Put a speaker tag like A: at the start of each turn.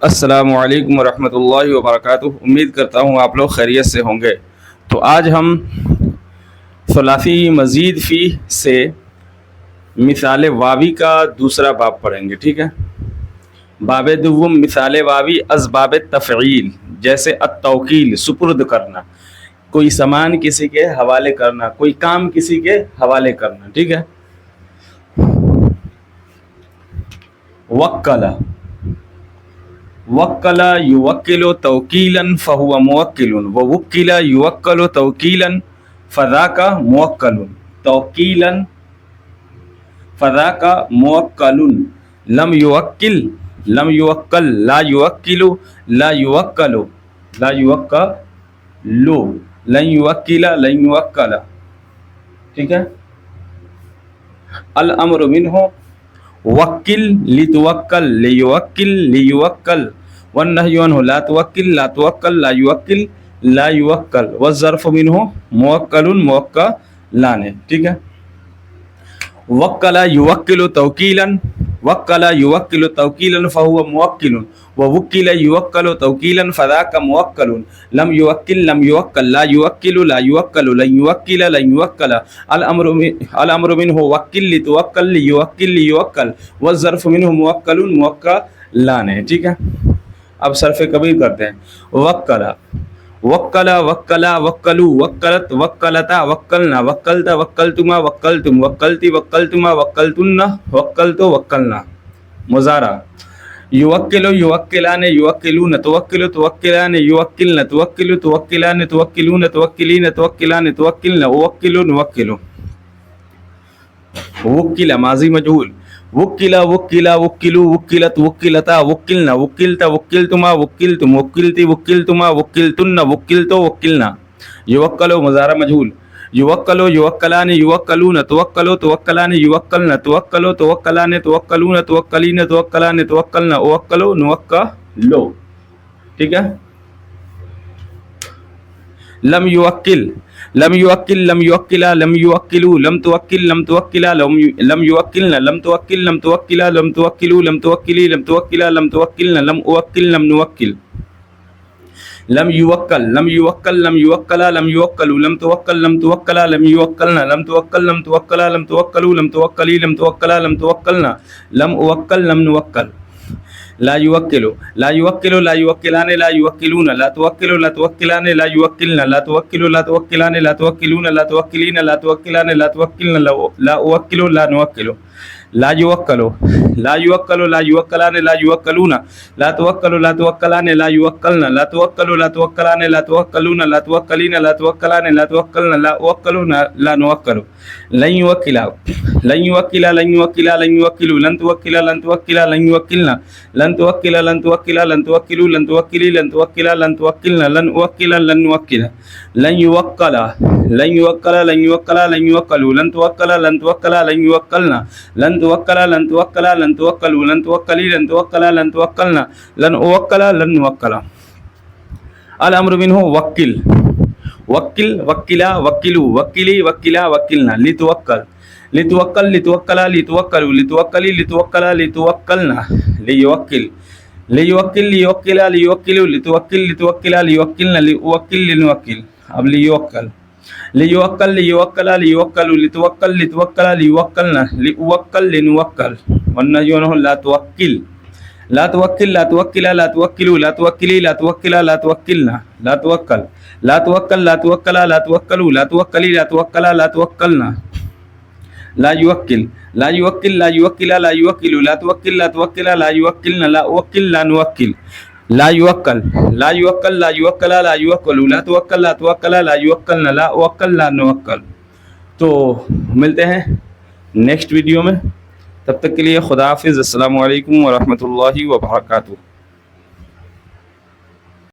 A: السلام علیکم ورحمۃ اللہ وبرکاتہ۔ امید کرتا ہوں آپ لوگ خیریت سے ہوں گے۔ تو آج ہم ثلاثی مزید فی سے مثال واوی کا دوسرا باب پڑھیں گے، ٹھیک ہے۔ باب دوم مثال واوی از باب تفعیل، جیسے التوکیل سپرد کرنا، کوئی سامان کسی کے حوالے کرنا، کوئی کام کسی کے حوالے کرنا، ٹھیک ہے۔ وکلا وکلا یوکل توکیلا فہو موکل، ووکل یوکل توکیلا فذاک موکل، توکیلا فذاک موکل، لم یوکل لم یوکل، لا یوکل لا یوکل لا یوکل، لن یوکل لن یوکل، ٹھیک ہے۔ الامر منہ وکل لتوکل لیوکل لیوکل، والنہی عنہ لا توکل لا توکل لا یوکل لا یوکل، والظرف منہ موکل موکلان، ٹھیک ہے۔ وکلا یوکل توکیلا، وکلا یوکل توکیلا فہو موکل، ووکل یوکل توکیلا فذاک موکل، لم یوکل لم یوکل، لا یوکل لا یوکل، لن یوکل لن یوکل، الامر منہ وکل لتوکل لیوکل لیوکل، والظرف منہ موکل موکلان، ٹھیک ہے۔ اب صرف کبیر کرتے ہیں۔ وکلا وکلا وکلا وکلو وکلت وکلتا وکلنا وکلت وکلتما وکلتم وکلتی وکلتما وکلتن وکلتو وکلنا، مضارع۔ یوکل یوکلان یوکلون توکل توکلان یوکلن توکل توکلان توکلون توکلین توکلان توکلن، وکل نوکل۔ وکل ماضی مجہول، وکلا وکلا وکلو وکلت وکلتا وکلنا وکلت وکلتما وکلتم وکلتی وکلتما وکلتن وکلتو وکلنا، یوکل مضارع مجہول، یوکل یوکلان یوکلون توکل توکلان یوکلن توکل توکلان توکلون توکلین توکلان توکلن، وکل نوکلو، ٹھیک ہے۔ لم یوکل لم یوکل لم یوکلا لم یوکلو لم توکل لم توکلا لم یوکلن لم توکل لم توکلا لم توکلو لم توکلی لم توکلا لم توکلن لم اوکل لم نوکل، لم یوکل لم یوکل لم یوکلا لم یوکلو لم توکل لم توکلا لم یوکلن لم توکل لم توکلا لم توکلو لم توکلی لم توکلا لم توکلن لم اوکل لم نوکل، لا یوکل لا یوکل لا یوکلان لا یوکلون لا توکل لا توکلان لا یوکلن لا توکل لا توکلان لا توکلون لا توکلین لا توکلان لا توکلن لا اوکل لا نوکل، لا یوکل لا یوکل لا یوکلان لا یوکلون لا توکل لا توکلان لا یوکلن لا توکل لا توکلان لا توکلون لا توکلین لا توکلان لا توکلن لا اوکل لا نوکل، لن یوکل لن یوکل لن یوکل لن یوکلو لن توکل لن توکل لن یوکلن لن توکل لن توکل لن توکلو لن توکلی لن توکل لن توکلن لن اوکل لن نوکل، لن یوکل لن یوکل لن یوکل لن یوکلو لن توکل لن توکل لن یوکلن لن توکل لن توکل لن توکلو لن توکلی لن توکل لن توکلن لن اوکل لن نوکل، الامر منہ وکل وکل وکلا وکلو وکلی وکلا وکلنا، لتوکل لتوکل لتوکلا لتوکلو لتوکلی لتوکلا لتوکلنا، لیوکل لیوکل لیوکلا لیوکلو لتوکل لتوکلا لیوکلنا لیوکل لنوکل، اب لیوکل لیوکل لیوکلا لیوکلو لتوکل لتوکلا لیوکلنا لیوکل لنوکل، والنہی عنہ لا توکل لا توکل لا توکلا لا توکلو لا توکلی لا توکلا لا توکلنا لا توکل لا توکل لا توکلا لا توکلو لا توکلی لا توکلا لا توکلنا، لا یوکل لا یوکل لا یوکلا لا یوکلو لا توکل لا توکلا لا یوکلن لا اوکل لا نوکل، لا یوکل لا یوکل لا یوکلا لا یوکلو لا توکل لا توکلا لا یوکلن لا اوکل لا نوکل۔ تو ملتے ہیں نیکسٹ ویڈیو میں، تب تک کے لیے خدا حافظ، السلام علیکم ورحمۃ اللہ وبرکاتہ۔